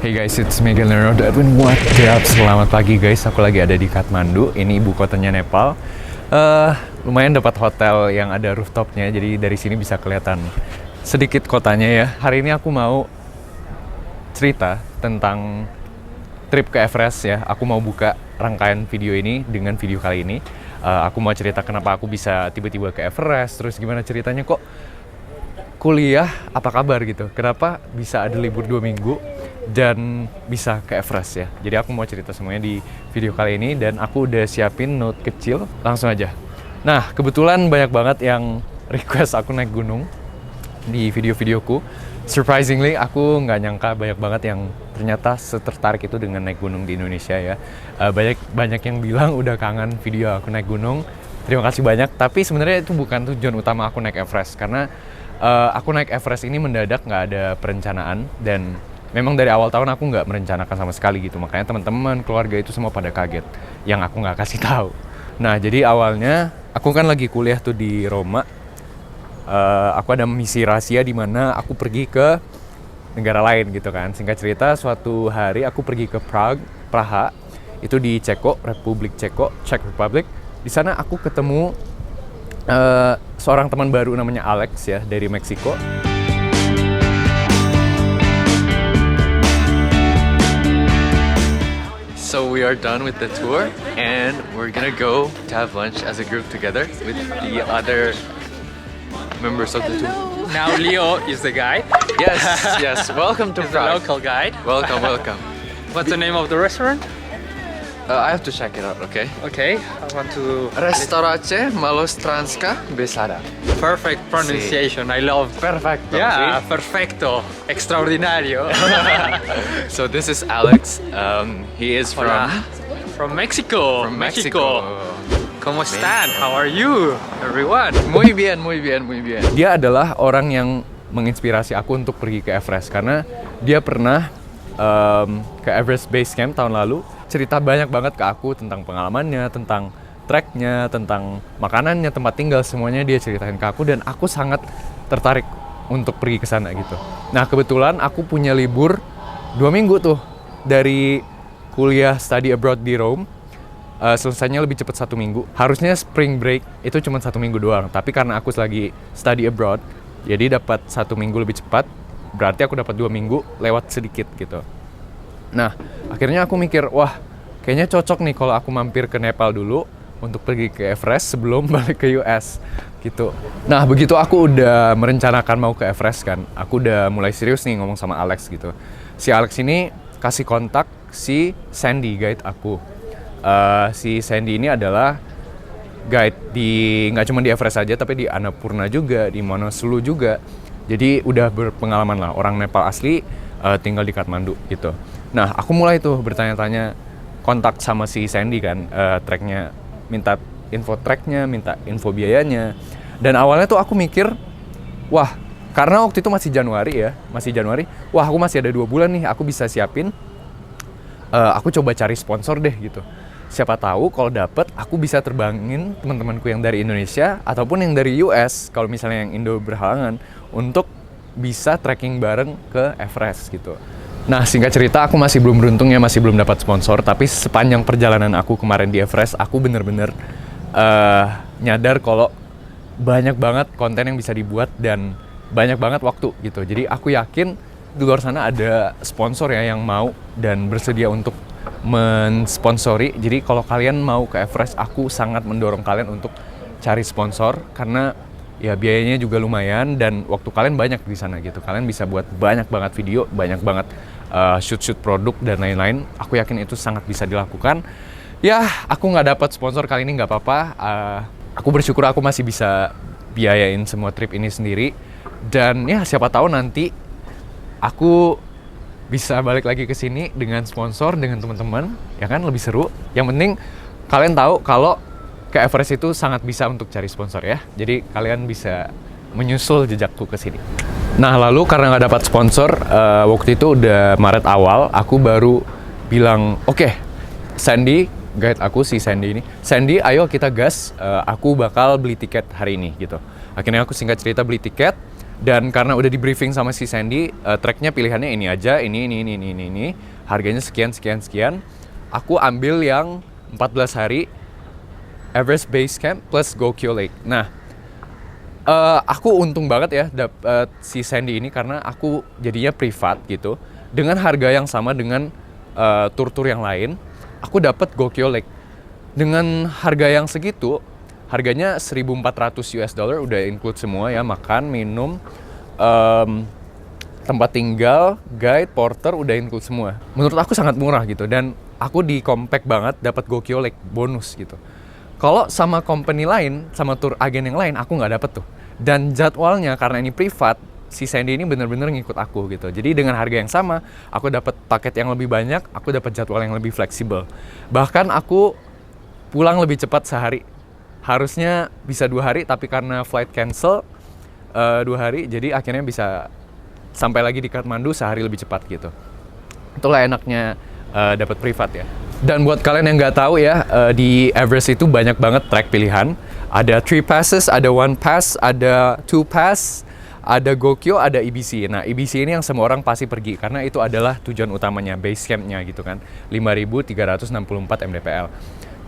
Hey guys, it's Miguel Leonardo Edwin. What up? Selamat pagi guys, aku lagi ada di Kathmandu. Ini ibu kotanya Nepal. Lumayan dapat hotel yang ada rooftopnya, jadi dari sini bisa kelihatan sedikit kotanya ya. Hari ini aku mau cerita tentang trip ke Everest ya. Aku mau buka rangkaian video ini dengan video kali ini. Aku mau cerita kenapa aku bisa tiba-tiba ke Everest, terus gimana ceritanya kok kuliah, apa kabar gitu. Kenapa bisa ada libur 2 minggu dan bisa ke Everest ya. Jadi aku mau cerita semuanya di video kali ini dan aku udah siapin note kecil, langsung aja. Nah, kebetulan banyak banget yang request aku naik gunung di video-videoku. Surprisingly, aku nggak nyangka banyak banget yang ternyata setertarik itu dengan naik gunung di Indonesia ya. Banyak yang bilang udah kangen video aku naik gunung. Terima kasih banyak, tapi sebenarnya itu bukan tujuan utama aku naik Everest. Karena aku naik Everest ini mendadak, nggak ada perencanaan. Dan memang dari awal tahun aku nggak merencanakan sama sekali gitu. Makanya teman-teman, keluarga itu semua pada kaget. Yang aku nggak kasih tahu. Nah, jadi awalnya aku kan lagi kuliah tuh di Roma. Aku ada misi rahasia di mana aku pergi ke negara lain gitu kan. Singkat cerita, suatu hari aku pergi ke Praha, itu di Ceko, Republik Ceko, Czech Republic. Di sana aku ketemu seorang teman baru namanya Alex ya, dari Meksiko. So we are done with the tour and we're gonna go to have lunch as a group together with the other members of the tour. Now Leo is the guide. Yes. Welcome to He's the Prague. local guide. Welcome. What's the name of the restaurant? I have to check it out, okay? Okay, I want to... Restaurace Malostranska Besada. Perfect pronunciation, I love. Perfecto. Yeah, perfecto. Extraordinario. So this is Alex. He is Hola. From Mexico. from Mexico. ¿Cómo están? How are you, everyone? Muy bien. Dia adalah orang yang menginspirasi aku untuk pergi ke Everest karena dia pernah ke Everest Base Camp tahun lalu. Cerita banyak banget ke aku tentang pengalamannya, tentang treknya, tentang makanannya, tempat tinggal, semuanya dia ceritain ke aku dan aku sangat tertarik untuk pergi ke sana gitu. Nah, kebetulan aku punya libur 2 minggu tuh dari kuliah study abroad di Rome. Selesainya lebih cepat 1 minggu. Harusnya spring break itu cuma 1 minggu doang, tapi karena aku lagi study abroad, jadi dapat 1 minggu lebih cepat. Berarti aku dapat 2 minggu lewat sedikit gitu. Nah, akhirnya aku mikir, wah, kayaknya cocok nih kalau aku mampir ke Nepal dulu untuk pergi ke Everest sebelum balik ke US gitu. Nah, begitu aku udah merencanakan mau ke Everest kan, aku udah mulai serius nih ngomong sama Alex gitu. Si Alex ini kasih kontak si Sandy, guide aku. Si Sandy ini adalah guide nggak cuma di Everest aja, tapi di Annapurna juga, di Manaslu juga. Jadi udah berpengalaman lah, orang Nepal asli tinggal di Kathmandu gitu. Nah, aku mulai tuh bertanya-tanya, kontak sama si Sandy kan, treknya, minta info treknya, minta info biayanya. Dan awalnya tuh aku mikir, wah, karena waktu itu masih Januari, wah aku masih ada 2 bulan nih, aku bisa siapin, aku coba cari sponsor deh gitu. Siapa tahu kalau dapet, aku bisa terbangin teman-temanku yang dari Indonesia ataupun yang dari US, kalau misalnya yang Indo berhalangan, untuk bisa trekking bareng ke Everest gitu. Nah, singkat cerita, aku masih belum beruntung ya, masih belum dapat sponsor. Tapi sepanjang perjalanan aku kemarin di Everest, aku bener-bener nyadar kalau banyak banget konten yang bisa dibuat dan banyak banget waktu gitu. Jadi aku yakin di luar sana ada sponsor ya yang mau dan bersedia untuk mensponsori. Jadi kalau kalian mau ke Everest, aku sangat mendorong kalian untuk cari sponsor karena ya biayanya juga lumayan dan waktu kalian banyak di sana gitu. Kalian bisa buat banyak banget video, banyak banget shoot produk dan lain-lain. Aku yakin itu sangat bisa dilakukan. Ya, aku nggak dapat sponsor kali ini nggak apa-apa. Aku bersyukur aku masih bisa biayain semua trip ini sendiri. Dan ya siapa tahu nanti aku bisa balik lagi ke sini dengan sponsor, dengan teman-teman, ya kan, lebih seru. Yang penting kalian tahu kalau ke Everest itu sangat bisa untuk cari sponsor ya. Jadi kalian bisa menyusul jejakku ke sini. Nah, lalu karena nggak dapat sponsor, waktu itu udah Maret awal, aku baru bilang, oke, Sandy, guide aku si Sandy ini. Sandy, ayo kita gas, aku bakal beli tiket hari ini gitu. Akhirnya aku singkat cerita beli tiket. Dan karena udah di briefing sama si Sandy, treknya pilihannya ini aja, ini. Harganya sekian. Aku ambil yang 14 hari Everest Base Camp plus Gokyo Lake. Nah, aku untung banget ya dapet si Sandy ini karena aku jadinya privat gitu. Dengan harga yang sama dengan tur-tur yang lain, aku dapat Gokyo Lake. Dengan harga yang segitu, harganya 1.400 US dollar udah include semua ya, makan, minum, tempat tinggal, guide, porter udah include semua. Menurut aku sangat murah gitu dan aku di compact banget dapat Gokyo Lake bonus gitu. Kalau sama company lain, sama tour agen yang lain aku nggak dapet tuh. Dan jadwalnya karena ini privat, si Sandy ini bener-bener ngikut aku gitu. Jadi dengan harga yang sama, aku dapat paket yang lebih banyak, aku dapat jadwal yang lebih fleksibel. Bahkan aku pulang lebih cepat sehari. Harusnya bisa 2 hari, tapi karena flight cancel 2 hari, jadi akhirnya bisa sampai lagi di Kathmandu sehari lebih cepat gitu. Itulah enaknya dapat privat ya. Dan buat kalian yang nggak tahu ya, di Everest itu banyak banget trek pilihan. Ada 3 passes, ada 1 pass, ada 2 pass, ada Gokyo, ada EBC. Nah, EBC ini yang semua orang pasti pergi karena itu adalah tujuan utamanya, base campnya gitu kan. 5.364 mdpl.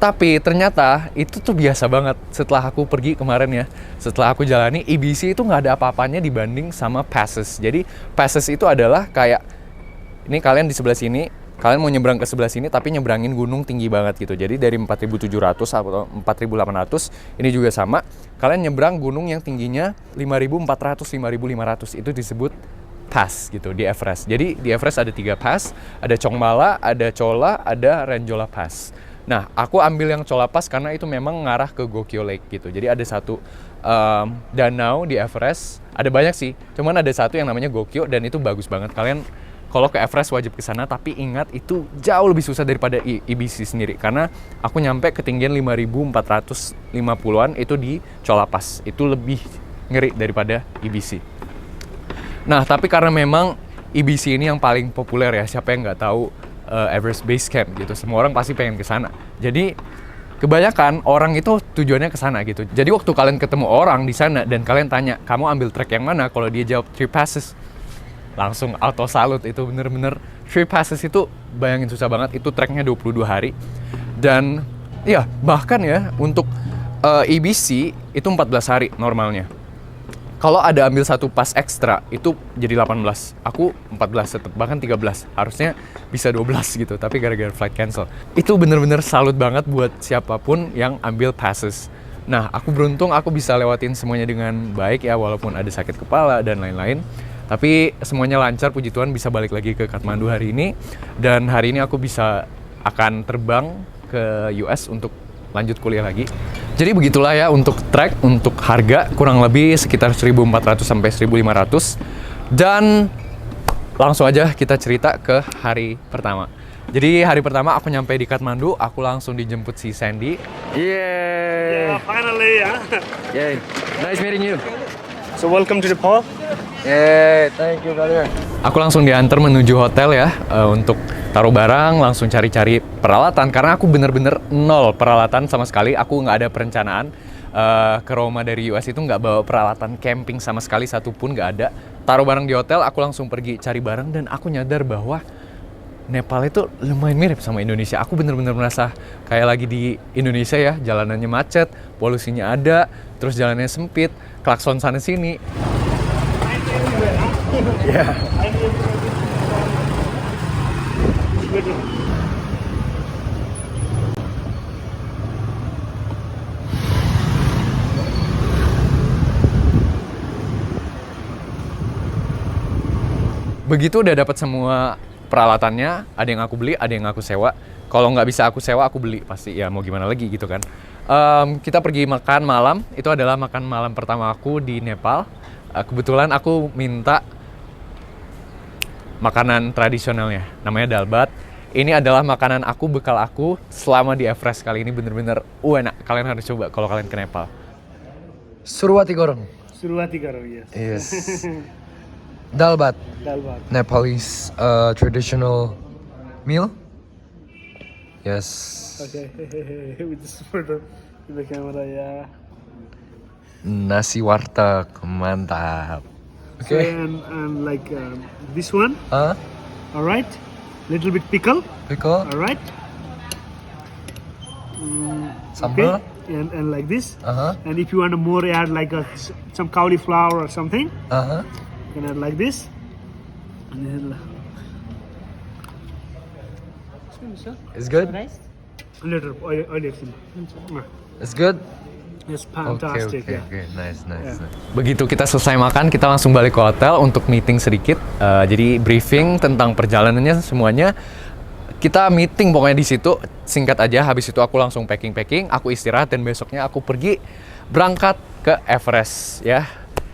Tapi ternyata itu tuh biasa banget setelah aku pergi kemarin ya. Setelah aku jalani, EBC itu nggak ada apa-apanya dibanding sama passes. Jadi passes itu adalah kayak, ini kalian di sebelah sini, kalian mau nyebrang ke sebelah sini tapi nyebrangin gunung tinggi banget gitu. Jadi dari 4.700 atau 4.800, ini juga sama. Kalian nyebrang gunung yang tingginya 5.400, 5.500, itu disebut pass gitu di Everest. Jadi di Everest ada 3 pass, ada Chongmala, ada Chola, ada Renjola Pass. Nah, aku ambil yang Chola Pass karena itu memang ngarah ke Gokyo Lake gitu. Jadi ada satu danau di Everest, ada banyak sih, cuman ada satu yang namanya Gokyo dan itu bagus banget. Kalian kalau ke Everest wajib ke sana, tapi ingat itu jauh lebih susah daripada EBC sendiri karena aku nyampe ketinggian 5.450-an itu di Chola Pass. Itu lebih ngeri daripada EBC. Nah, tapi karena memang EBC ini yang paling populer ya, siapa yang nggak tahu Everest Base Camp gitu. Semua orang pasti pengen ke sana. Jadi kebanyakan orang itu tujuannya ke sana gitu. Jadi waktu kalian ketemu orang di sana dan kalian tanya, "Kamu ambil trek yang mana?" Kalau dia jawab 3 passes, langsung auto salut. Itu bener-bener 3 passes itu bayangin susah banget. Itu treknya 22 hari. Dan ya, bahkan ya untuk EBC itu 14 hari normalnya. Kalau ada ambil satu pas ekstra, itu jadi 18. Aku 14 tetap, bahkan 13. Harusnya bisa 12 gitu, tapi gara-gara flight cancel. Itu bener-bener salut banget buat siapapun yang ambil passes. Nah, aku beruntung aku bisa lewatin semuanya dengan baik ya, walaupun ada sakit kepala dan lain-lain. Tapi semuanya lancar, puji Tuhan bisa balik lagi ke Kathmandu hari ini. Dan hari ini aku akan terbang ke US untuk lanjut kuliah lagi. Jadi begitulah ya untuk trek, untuk harga kurang lebih sekitar 1.400 sampai 1.500. Dan langsung aja kita cerita ke hari pertama. Jadi hari pertama aku nyampe di Kathmandu, aku langsung dijemput si Sandy. Yeah, finally, yeah. Yay, nice meeting you. So welcome to Nepal. Yeah, thank you brother. Aku langsung diantar menuju hotel ya, untuk taruh barang, langsung cari-cari peralatan karena aku bener-bener nol peralatan sama sekali. Aku nggak ada perencanaan ke Roma dari US itu, nggak bawa peralatan camping sama sekali, satupun nggak ada. Taruh barang di hotel, aku langsung pergi cari barang dan aku nyadar bahwa Nepal itu lumayan mirip sama Indonesia. Aku bener-bener merasa kayak lagi di Indonesia ya, jalanannya macet, polusinya ada, terus jalannya sempit, klakson sana sini. Yeah. Begitu udah dapat semua peralatannya, ada yang aku beli, ada yang aku sewa. Kalau nggak bisa aku sewa, aku beli pasti. Ya mau gimana lagi gitu kan. Kita pergi makan malam. Itu adalah makan malam pertama aku di Nepal. Kebetulan aku minta makanan tradisionalnya, namanya dalbat. Ini adalah makanan aku, bekal aku selama di Everest kali ini, bener-bener enak. Kalian harus coba kalau kalian ke Nepal. Surwati goreng. Surwati karo, yes. Yes. Dalbat. Dalbat. Nepalese traditional meal. Yes. Okay, with this photo in the camera, yeah. Nasi warteg, mantap. So, Okay. and like this one. Huh? All right. Little bit pickle. Pickle? All right. Sambal? And like this. Uh-huh. And if you want to more add like some cauliflower or something, Uh-huh. you can add like this. And then It's good? later oil. It's good? It's fantastic. Yeah. Nice. Begitu kita selesai makan, kita langsung balik ke hotel untuk meeting sedikit. Jadi briefing tentang perjalanannya semuanya. Kita meeting pokoknya di situ, singkat aja. Habis itu aku langsung packing, aku istirahat dan besoknya aku pergi berangkat ke Everest ya.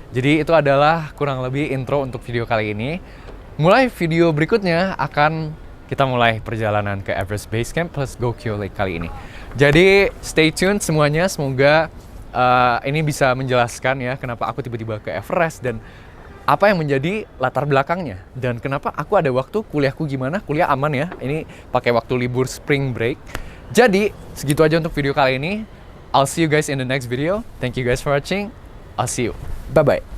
Jadi itu adalah kurang lebih intro untuk video kali ini. Mulai video berikutnya akan kita mulai perjalanan ke Everest Base Camp plus Gokyo Lake kali ini. Jadi stay tune semuanya, semoga ini bisa menjelaskan ya kenapa aku tiba-tiba ke Everest dan apa yang menjadi latar belakangnya dan kenapa aku ada waktu, kuliahku gimana, kuliah aman ya, ini pakai waktu libur spring break. Jadi segitu aja untuk video kali ini. I'll see you guys in the next video. Thank you guys for watching. I'll see you. Bye bye.